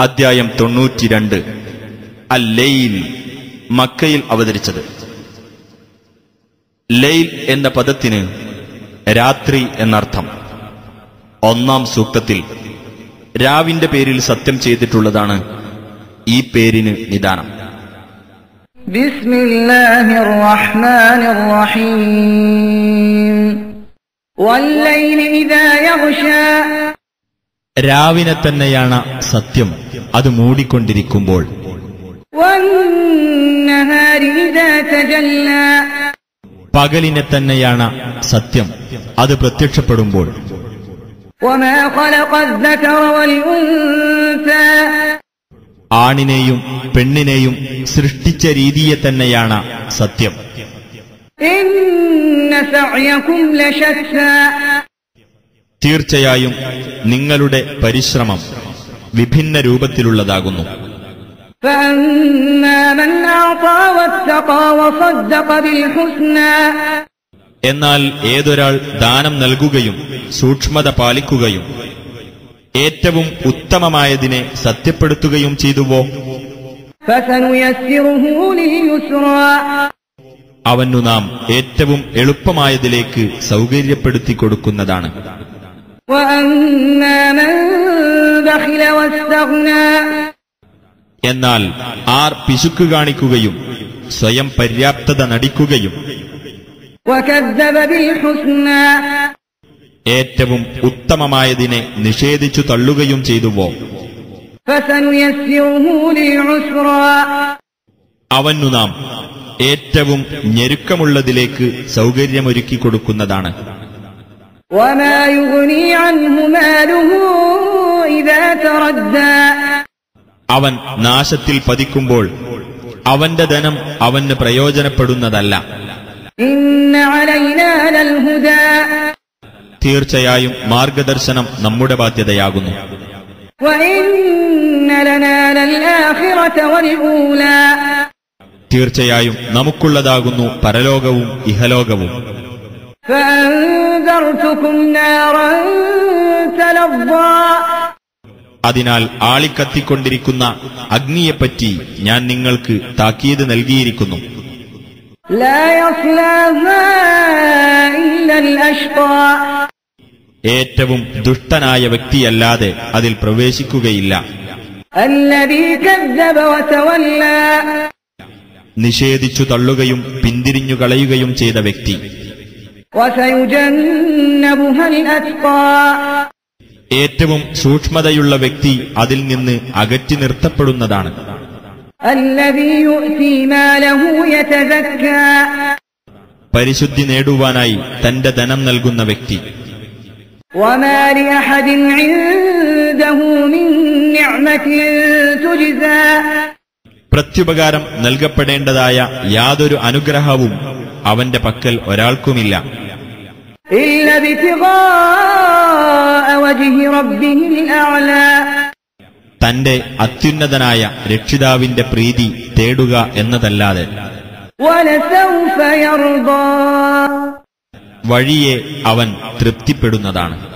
അദ്ധ്യായം 92 അൽ-ലൈൽ മക്കയിൽ അവതരിച്ചത്. ലൈൽ എന്ന പദത്തിന് രാത്രി എന്നർത്ഥം. ഒന്നാം സൂക്തത്തിൽ രാവിന്റെ പേരിൽ സത്യം ചെയ്തിട്ടുള്ളതാണ് ഈ പേരിന് നിദാനം. ബിസ്മില്ലാഹിർ റഹ്മാനിർ റഹീം വല്ലൈലി ഇദാ യഗ്ശാ. രാവിനെ തന്നെയാണ് സത്യം, അത് മൂടിക്കൊണ്ടിരിക്കുമ്പോൾ. വന്നഹാരി ഇദാ തജല്ലാ. പകലിനെ തന്നെയാണ് സത്യം, അത് പ്രത്യക്ഷപ്പെടുമ്പോൾ. വമാ ഖലഖൽ ദകറ വൽ ഉൻസാ. ആണിനെയും പെണ്ണിനെയും സൃഷ്ടിച്ച രീതിയെ തന്നെയാണ് സത്യം. ഇന്ന സഅയകും ലശത്താ. തീർച്ചയായും നിങ്ങളുടെ പരിശ്രമം വിഭിന്ന രൂപത്തിലുള്ളതാകുന്നു. ഫഅമ്മാ മൻ അഅതാ വത്തഖാ വസദ്ദഖ ബിൽ ഹുസ്നാ. എന്നാൽ ഏതൊരാൾ ദാനം നൽകുകയും സൂക്ഷ്മത പാലിക്കുകയും ഏറ്റവും ഉത്തമമായതിനെ സത്യപ്പെടുത്തുകയും ചെയ്തുവോ, ഫസനുയസ്സിറുഹു ലിൽയുസ്റാ. അവനു നാം ഏറ്റവും എളുപ്പമായതിലേക്ക് സൗകര്യപ്പെടുത്തി കൊടുക്കുന്നതാണ്. വഅമ്മാ മൻ ബഖില വസ്തഗ്നാ. എന്നാൽ ആർ പിശുക്ക് കാണിക്കുകയും സ്വയം പര്യാപ്തത നടിക്കുകയും വകദ്ദബ ബിൽ ഹുസ്നാ. ഏറ്റവും ഉത്തമമായതിനെ നിഷേധിച്ചു തള്ളുകയും ചെയ്തുവോ, ഫസനുയസ്സിറുഹു ലിൽഉസ്റാ. അവനു നാം ഏറ്റവും ഞെരുക്കമുള്ളതിലേക്ക് സൗകര്യമൊരുക്കി കൊടുക്കുന്നതാണ്. വമാ യുഗ്നി അൻഹു മാലുഹു ഇദാ തറദ്ദാ. അവൻ നാശത്തിൽ പതിക്കുമ്പോൾ അവന്റെ ധനം അവന് പ്രയോജനപ്പെടുന്നതല്ല. ഇന്ന അലൈനാ ലൽഹുദാ. തീർച്ചയായും മാർഗദർശനം നമ്മുടെ ബാധ്യതയാകുന്നു. വഇന്ന ലനാ ലൽആഖിറത വൽഊലാ. തീർച്ചയായും നമുക്കുള്ളതാകുന്നു പരലോകവും ഇഹലോകവും. ഫഅൻദർതുകും നാറൻ തലദ്ദാ. അതിനാൽ ആളിക്കത്തിക്കൊണ്ടിരിക്കുന്ന അഗ്നിയെപ്പറ്റി ഞാൻ നിങ്ങൾക്ക് താക്കീത് നൽകിയിരിക്കുന്നു. ലാ യസ്ലാഹാ ഇല്ലൽ അശ്ഖാ. ഏറ്റവും ദുഷ്ടനായ വ്യക്തിയല്ലാതെ അതിൽ പ്രവേശിക്കുകയില്ല. അല്ലദീ കദ്ദബ വതവല്ലാ. നിഷേധിച്ചു തള്ളുകയും പിന്തിരിഞ്ഞു കളയുകയും ചെയ്ത വ്യക്തി. വസയുജന്നബുഹൽ അത്ഖാ. ഏറ്റവും സൂക്ഷ്മതയുള്ള വ്യക്തി അതിൽ നിന്ന് അകറ്റി നിർത്തപ്പെടുന്നതാണ്. അല്ലദീ യുഅ്തി മാലഹു യതസക്കാ. പരിശുദ്ധി നേടുവാനായി തന്റെ ധനം നൽകുന്ന വ്യക്തി. വമാ ലിഅഹദിൻ ഇൻദഹു മിൻ നിഅമതിൻ തുജ്സാ. പ്രത്യുപകാരം നൽകപ്പെടേണ്ടതായ യാതൊരു അനുഗ്രഹവും അവന്റെ പക്കൽ ഒരാൾക്കുമില്ല. ഇല്ല ബിതിഗാഅ വജ്ഹി റബ്ബിഹിൽ അഅ്ലാ. തന്റെ അത്യുന്നതനായ രക്ഷിതാവിന്റെ പ്രീതി തേടുക എന്നതല്ലാതെ. വലസൗഫ യർദാ. വഴിയെ അവൻ തൃപ്തിപ്പെടുന്നതാണ്.